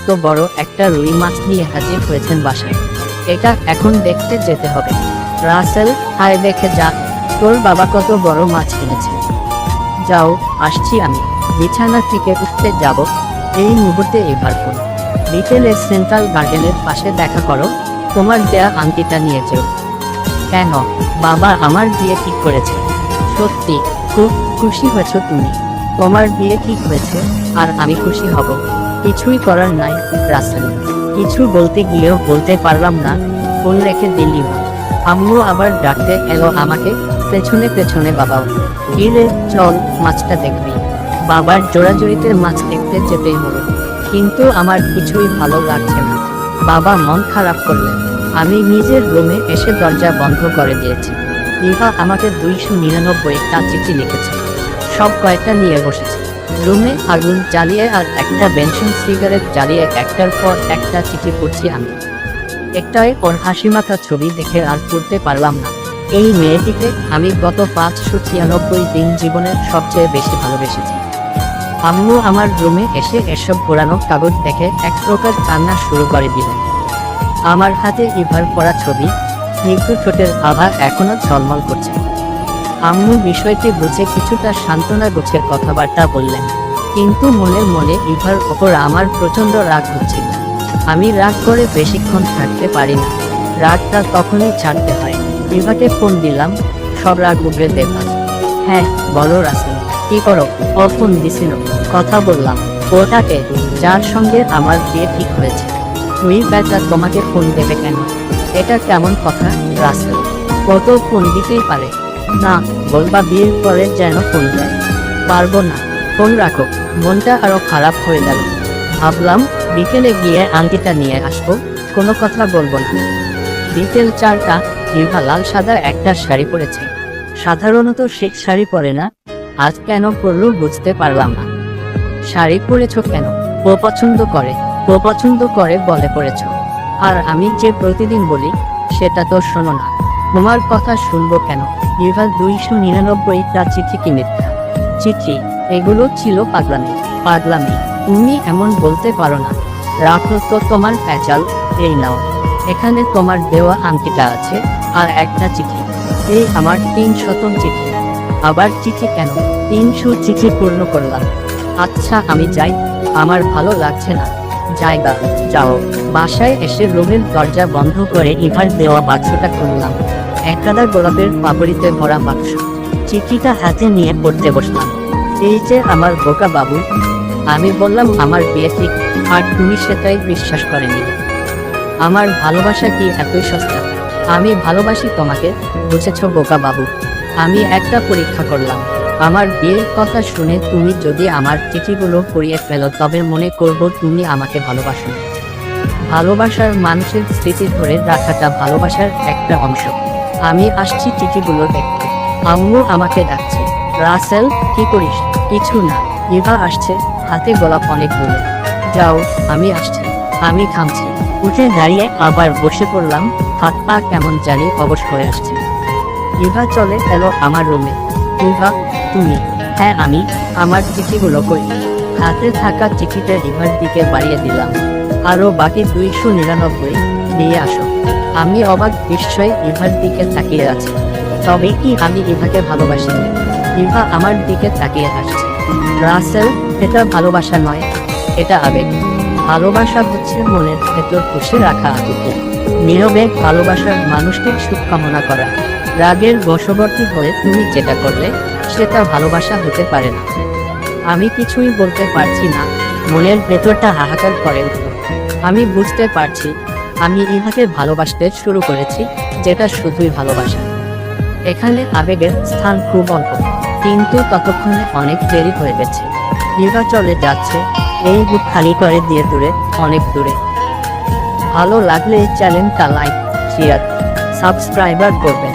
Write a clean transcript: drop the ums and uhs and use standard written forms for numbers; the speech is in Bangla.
কত বড় একটা রুই মাছ নিয়ে হাজির হয়েছেন বাসায়। এটা এখন দেখতে যেতে হবে। রাসেল, হায় দেখে যা, তোর বাবা কত বড় মাছ কিনেছে। যাও, আসছি আমি। বিছানা থেকে উঠতে যাব এই মুহূর্তে। এবার ফোন বিকেলে সেন্ট্রাল গার্ডেনের পাশে দেখা করো, তোমার দেয়া আংটিটা নিয়ে যেও। কেন? বাবা আমার বিয়ে ঠিক করেছে। সত্যি? খুব খুশি হয়েছ তুমি? তোমার বিয়ে ঠিক হয়েছে আর আমি খুশি হব। কিছুই করার নাই রাসেল। কিছু বলতে গিয়েও বলতে পারলাম না, ফোন রেখে দিলি মা। আম্মু আবার ডাকতে এলো আমাকে, পেছনে পেছনে বাবাও। কিরে চল, মাছটা দেখবি। বাবার জোড়াজুড়িতে মাছ দেখতে যেতেই হলো, কিন্তু আমার কিছুই ভালো লাগছে না। বাবা মন খারাপ করলেন। আমি নিজের রুমে এসে দরজা বন্ধ করে দিয়েছি। ইভা আমাকে 299টা চিঠি লিখেছে, সব কয়েকটা নিয়ে বসেছে। রুমে আগুন জ্বালিয়ে আর একটা বেনসন সিগারেট জ্বালিয়ে একটার পর একটা চিঠি পড়ছি আমি। একটাই ওর হাসিমাখা ছবি দেখে আর পড়তে পারলাম না। এই মেয়েটিকে আমি গত 596 দিন জীবনের সবচেয়ে বেশি ভালোবেসেছি। আম্মু আমার রুমে এসে এসব পুরানো কাগজ দেখে এক প্রকার কান্না শুরু করে দিলেন। আমার হাতে ইভার পড়া ছবি, স্নিগ্ধ ঠোঁটের আভা এখনো ঝলমল করছে। আম্মু বিষয়টি বুঝে কিছুটা সান্ত্বনা গোছের কথাবার্তা বললেন, কিন্তু মনের মনে ইভার ওপর আমার প্রচণ্ড রাগ হচ্ছিল। আমি রাগ করে বেশিক্ষণ থাকতে পারি না, রাগটা তখনই ছাড়তে হয়। ইভাকে ফোন দিলাম, সব রাগ উগড়ে দেব। হ্যাঁ বলো রাসেল, কি করো? ও ফোন দিছিল, কথা বললাম। ওটাকে যার সঙ্গে আমার বিয়ে ঠিক হয়েছে। তুই বেটা, তোমাকে ফোন দেবে কেন? এটা কেমন কথা রাসেল? কত ফোন দিতেই পারে না, বলবা বিয়ের পরে যেন ফোন দেয়। পারবো না, ফোন রাখো। মনটা আরো খারাপ হয়ে গেল। ভাবলাম বিকেলে গিয়ে আংটিটা নিয়ে আসবো, কোনো কথা বলবো না। বিকেল 4টা। ইভা লাল সাদা একটা শাড়ি পরেছে। সাধারণত সে শাড়ি পরে না, আজ কেন পরলো বুঝতে পারলাম না। শাড়ি পরেছো কেন? ও পছন্দ করে, ও পছন্দ করে বলে পরেছ। আর আমি যে প্রতিদিন বলি সেটা তো শোনো না। তোমার কথা শুনবো কেন? ইভা 299টা চিঠি কি মিথ্যা? চিঠি? এগুলো ছিল পাগলামি। পাগলামি? তুমি এমন বলতে পারো না। রাখো তো তোমার প্যাচাল, এই নাও। এখানে তোমার দেওয়া আংটিটা আছে আর একটা চিঠি। এই আমার 300 চিঠি। আবার চিঠি কেন? 300 চিঠি পূর্ণ করলাম। আচ্ছা আমি যাই, আমার ভালো লাগছে না। জায়গা যাও। বাসায় এসে রুমের দরজা বন্ধ করে ইভার দেওয়া বাক্সটা খুললাম। একগাদা গোলাপের পাপড়িতে ভরা বাক্স। চিঠিটা হাতে নিয়ে পড়তে বসলাম। এই যে আমার বোকা বাবু, আমি বললাম আমার বিয়ে ঠিক, আর তুমি সেটাই বিশ্বাস করেনি। আমার ভালোবাসা কি এতই সস্তা? আমি ভালোবাসি তোমাকে, বুঝেছ বোকা বাবু? আমি একটা পরীক্ষা করলাম। আমার বিয়ের কথা শুনে তুমি যদি আমার চিঠিগুলো পড়িয়ে ফেলো তবে মনে করব তুমি আমাকে ভালোবাসো। ভালোবাসার মানুষের স্মৃতি ধরে রাখাটা ভালোবাসার একটা অংশ। আমি আসছি চিঠিগুলো দেখতে। আম্মু আমাকে ডাকছে। রাসেল, কি করিস? কিছু না। ইভা আসছে, হাতে গোলাপ অনেকগুলো। যাও, আমি আসছি। আমি থামছি। উঠে দাঁড়িয়ে আবার বসে পড়লাম। হাত পা কেমন জানি অবশ হয়ে আসছে। ইভা চলে এলো আমার রুমে। ইভা, তুমি? হ্যাঁ আমি। আমার চিঠিগুলো কই? হাতে থাকা চিঠিটা ইভার দিকে বাড়িয়ে দিলাম। আরো বাকি 299 নিয়ে আসো। আমি অবাক বিস্ময়ে ইভার দিকে তাকিয়ে আছি। তবে কি আমি ইভাকে ভালোবাসি? ইভা আমার দিকে তাকিয়ে আসছে। রাসেল, এটা ভালোবাসা নয়, এটা আবেগ। ভালোবাসা হচ্ছে মনের ভেতর খুশি রাখা আকুতি। নীরবে ভালোবাসার মানুষকে সুখ কামনা করা। রাগের বশবর্তী হয়ে তুমি যেটা করলে সেটা ভালোবাসা হতে পারে না। আমি কিছুই বলতে পারছি না, মনের ভেতরটা হাহাকার করে উঠল। আমি বুঝতে পারছি আমি ইভাকে ভালোবাসতে শুরু করেছি, যেটা শুধুই ভালোবাসা। এখানে আবেগের স্থান খুব অল্প, কিন্তু ততক্ষণে অনেক দেরি হয়ে গেছে। ইভা চলে যাচ্ছে, এই বুক খালি করে দিয়ে দূরে, অনেক দূরে। ভালো লাগলে চ্যানেলটা লাইক, শেয়ার, সাবস্ক্রাইবার করবেন।